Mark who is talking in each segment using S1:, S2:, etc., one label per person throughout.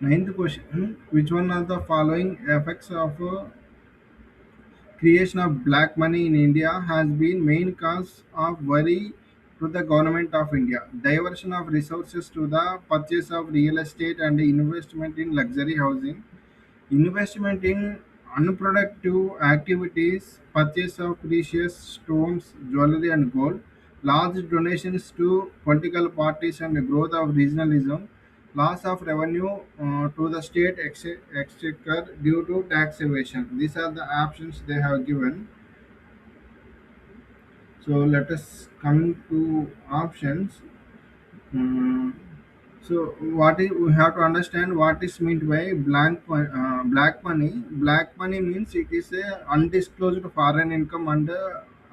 S1: Ninth question: which one of the following effects of creation of black money in India has been main cause of worry to the government of India? Diversion of resources to the purchase of real estate and investment in luxury housing, investment in unproductive activities, purchase of precious stones, jewelry and gold, large donations to political parties and growth of regionalism, loss of revenue to the state exchequer due to tax evasion. These are the options they have given. So let us come to options. Mm, So what is we have to understand what is meant by black money. Black money means it is a undisclosed foreign income and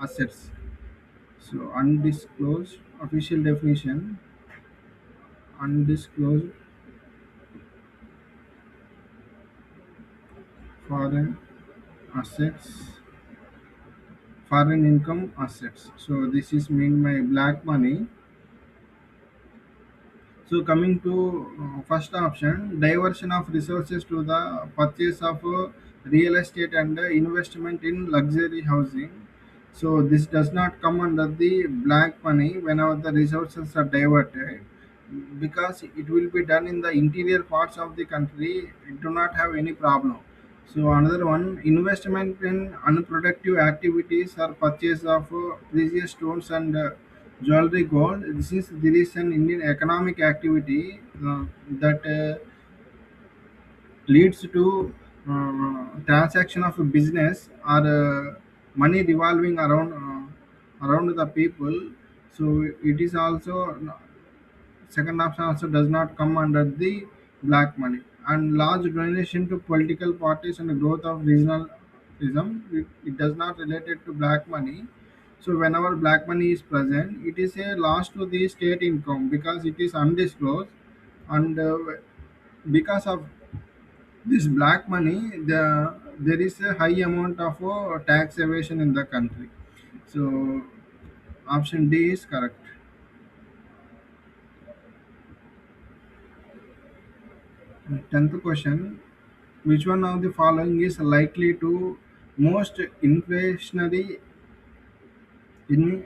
S1: assets. So undisclosed official definition: undisclosed foreign assets, foreign income assets. So this is meant by black money. So coming to first option, diversion of resources to the purchase of real estate and investment in luxury housing. So this does not come under the black money whenever the resources are diverted, because it will be done in the interior parts of the country. It do not have any problem. So another one, investment in unproductive activities or purchase of precious stones and jewelry gold. This is there is an Indian economic activity that leads to transaction of a business or money revolving around the people. So it is also second option also does not come under the black money. And large donation to political parties and growth of regionalism, it does not related to black money. So whenever black money is present, it is a loss to the state income because it is undisclosed, and because of this black money, there is a high amount of tax evasion in the country. So option D is correct. 10th question: which one of the following is likely to most inflationary in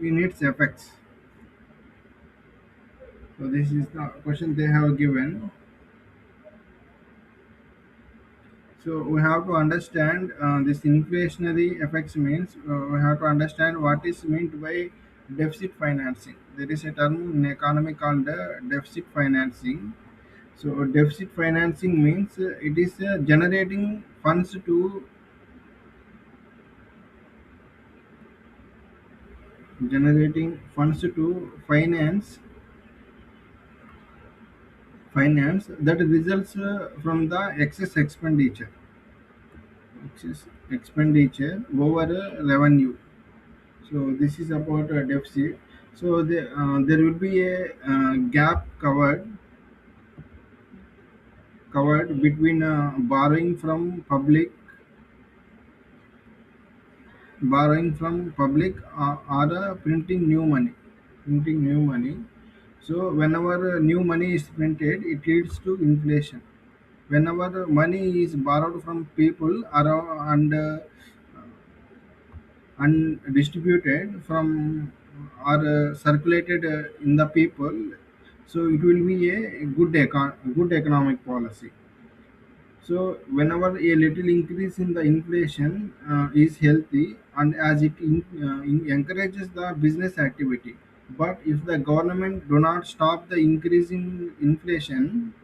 S1: its effects? So this is the question they have given. So we have to understand this inflationary effects means we have to understand what is meant by deficit financing. There is a term in economy called deficit financing. So deficit financing means it is generating funds to finance that results from the excess expenditure over revenue. So this is about a deficit. So there will be a gap covered between borrowing from public or printing new money. So whenever new money is printed, it leads to inflation. Whenever money is borrowed from people around and distributed from or circulated in the people, so it will be a good economic policy. So whenever a little increase in the inflation is healthy, and as it encourages the business activity. But if the government do not stop the increasing inflation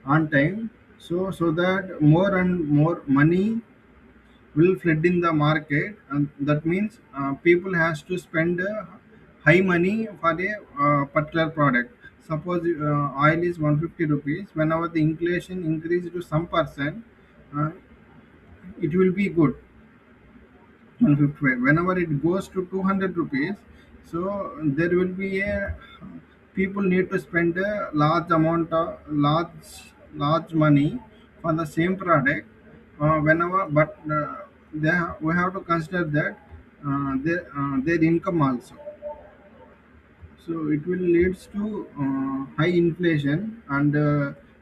S1: on time, so that more and more money will flood in the market, and that means people has to spend high money for a particular product. Suppose oil is 150 rupees. Whenever the inflation increase to some percent, uh, it will be good 150. Whenever it goes to 200 rupees, so there will be a people need to spend a large money for the same product. Whenever but we have to consider that their income also. So it will leads to high inflation, and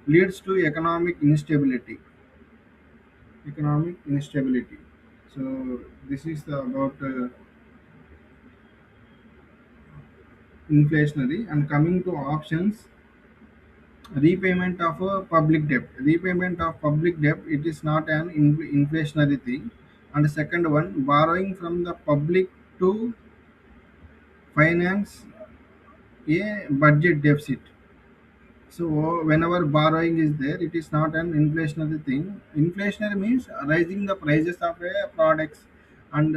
S1: leads to economic instability. So this is about inflationary. And coming to options, repayment of public debt, it is not an inflationary thing. And the second one, borrowing from the public to finance a budget deficit. So whenever borrowing is there, it is not an inflationary thing. Inflationary means rising the prices of a products. And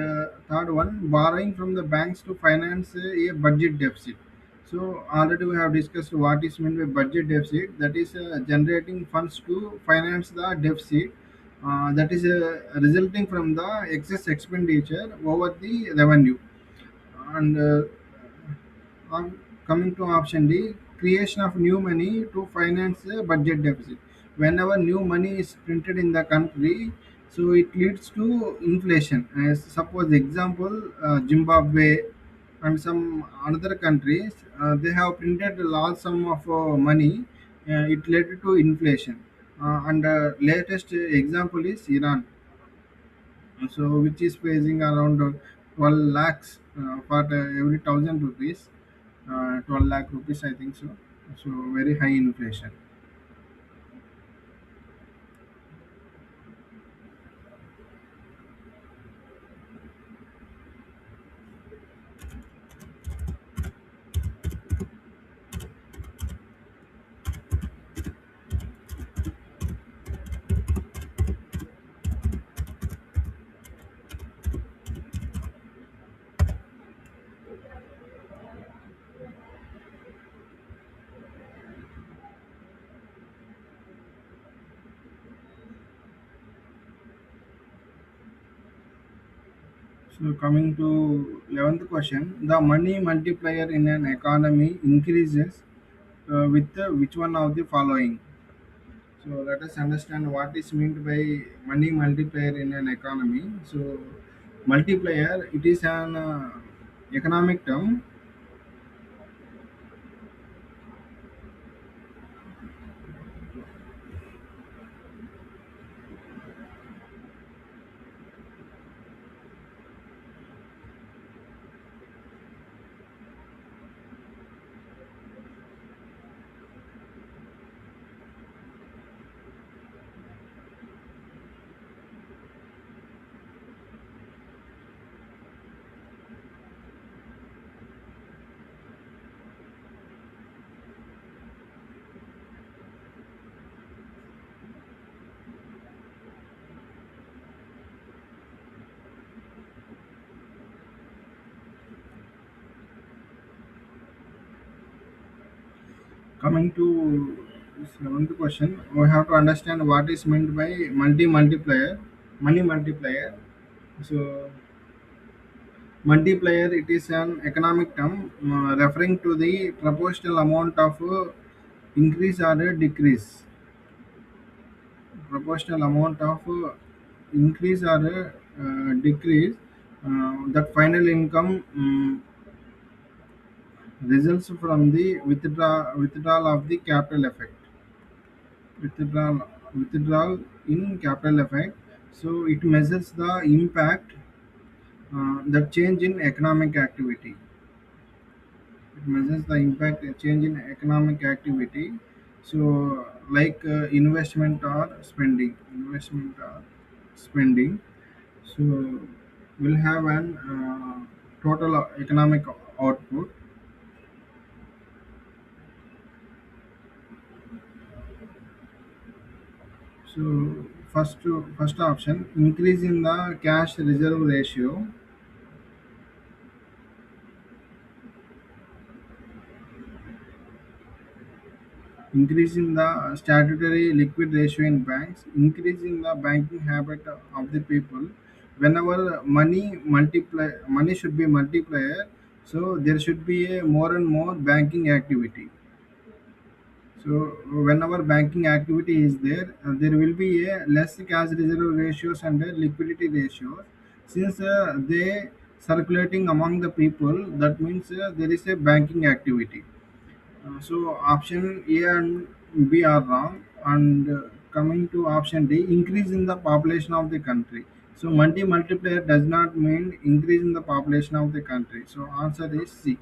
S1: third one, borrowing from the banks to finance a budget deficit. So already we have discussed what is meant by budget deficit. That is generating funds to finance the deficit. That is resulting from the excess expenditure over the revenue. And coming to option D, creation of new money to finance the budget deficit. Whenever new money is printed in the country, so it leads to inflation. As suppose example, Zimbabwe and some other countries, they have printed a large sum of money. It led to inflation. And latest example is Iran, so which is facing around 12 lakhs for every 1,000 rupees, 12 lakh rupees, I think so. So very high inflation. So coming to 11th question, the money multiplier in an economy increases with which one of the following? So let us understand what is meant by money multiplier in an economy. So multiplier, it is an economic term. Coming to seventh question, we have to understand what is meant by multiplier, money multiplier. So multiplier, it is an economic term referring to the proportional amount of increase or decrease. Proportional amount of increase or decrease that final income results from the withdrawal of the capital effect. Withdrawal in capital effect. So it measures the impact, the change in economic activity. It measures the impact change in economic activity. So like investment or spending. So we'll have an total economic output. So first option, increase in the cash reserve ratio. Increase in the statutory liquid ratio in banks, increase in the banking habit of the people. Whenever money should be multiplier, so there should be a more and more banking activity. So whenever banking activity is there, there will be a less cash reserve ratios and liquidity ratios. Since they circulating among the people, that means there is a banking activity. So option A and B are wrong. And coming to option D, increase in the population of the country. So multiplier does not mean increase in the population of the country. So answer is C.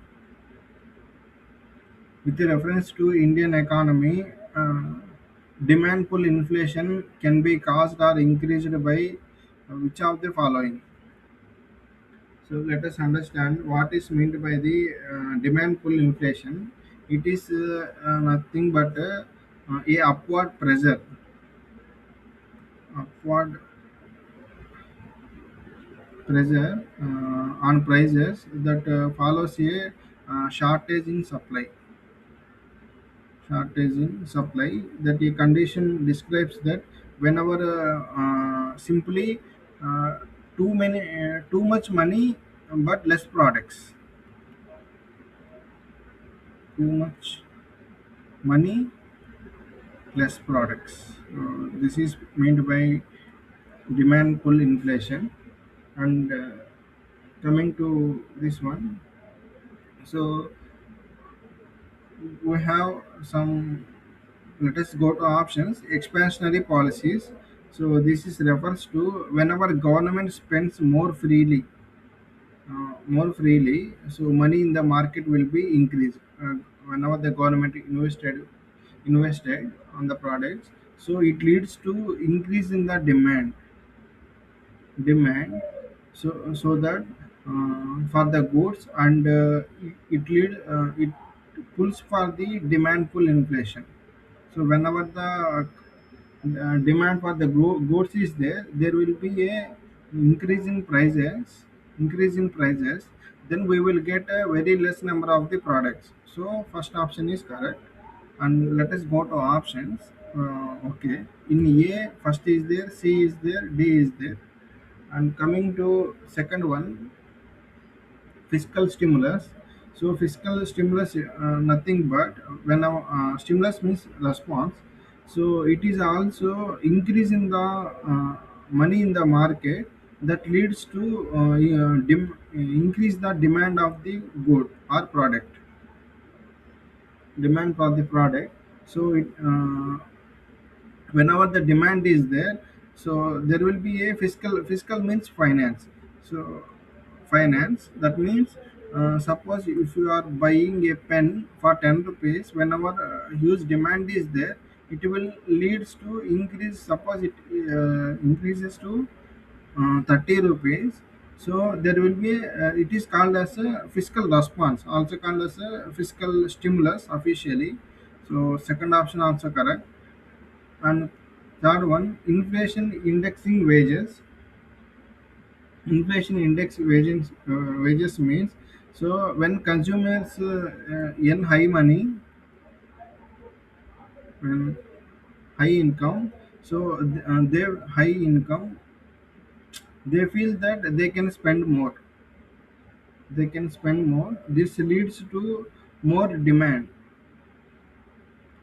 S1: With reference to Indian economy, demand pull inflation can be caused or increased by which of the following? So let us understand what is meant by the demand pull inflation. It is nothing but a upward pressure on prices that follows a shortage in supply. Shortage in supply, that a condition describes that whenever simply uh, too much money but less products. Too much money, less products. This is meant by demand pull inflation. And coming to this one, so we have some. Let us go to options. Expansionary policies. So this is refers to whenever government spends more freely, so money in the market will be increased. Whenever the government invested on the products, so it leads to increase in the demand. So that for the goods, and it pulls for the demand pull inflation. So whenever the demand for the goods is there, there will be a increase in prices increase in prices. Then we will get a very less number of the products. So first option is correct. And let us go to options. Okay, in A, first is there, C is there, D is there. And coming to second one, fiscal stimulus. So fiscal stimulus, nothing but when our stimulus means response. So it is also increase in the money in the market that leads to increase the demand of the good or demand for the product. So whenever the demand is there, so there will be a fiscal means finance. So finance, that means suppose if you are buying a pen for 10 rupees, whenever huge demand is there, it will leads to increase. Suppose it increases to 30 rupees, so there will be it is called as a fiscal response, also called as a fiscal stimulus officially. So second option also correct. And third one, inflation index wages means, so when consumers earn high money, when high income, so they high income, they feel that they can spend more. This leads to more demand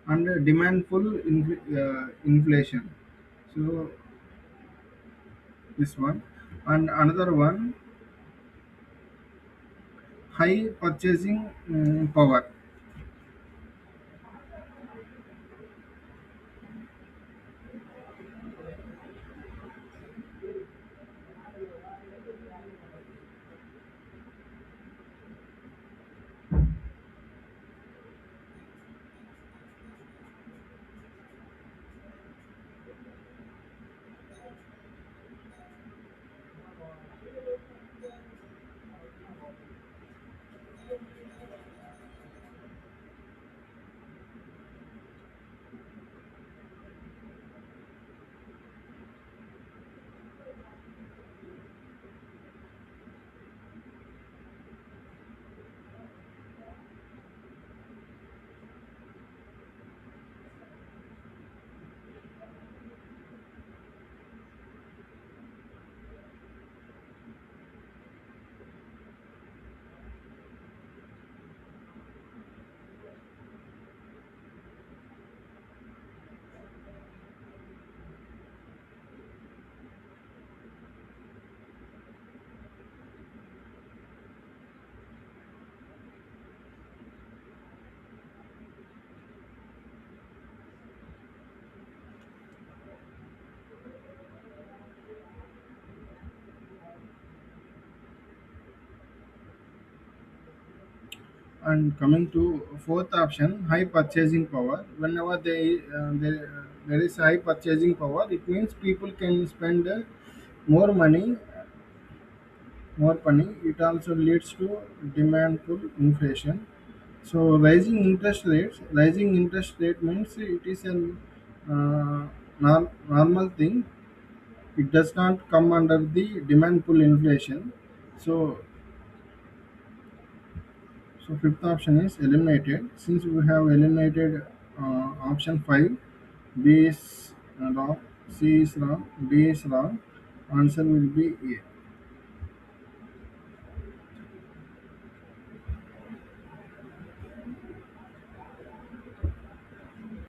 S1: and inflation. So this one. And another one, high purchasing power. And coming to fourth option, high purchasing power. Whenever there is high purchasing power, it means people can spend more money, more money. It also leads to demand pull inflation. So rising interest rate means it is an normal thing. It does not come under the demand pull inflation. So So fifth option is eliminated. Since we have eliminated option 5, B is wrong, C is wrong, D is wrong. Answer will be A.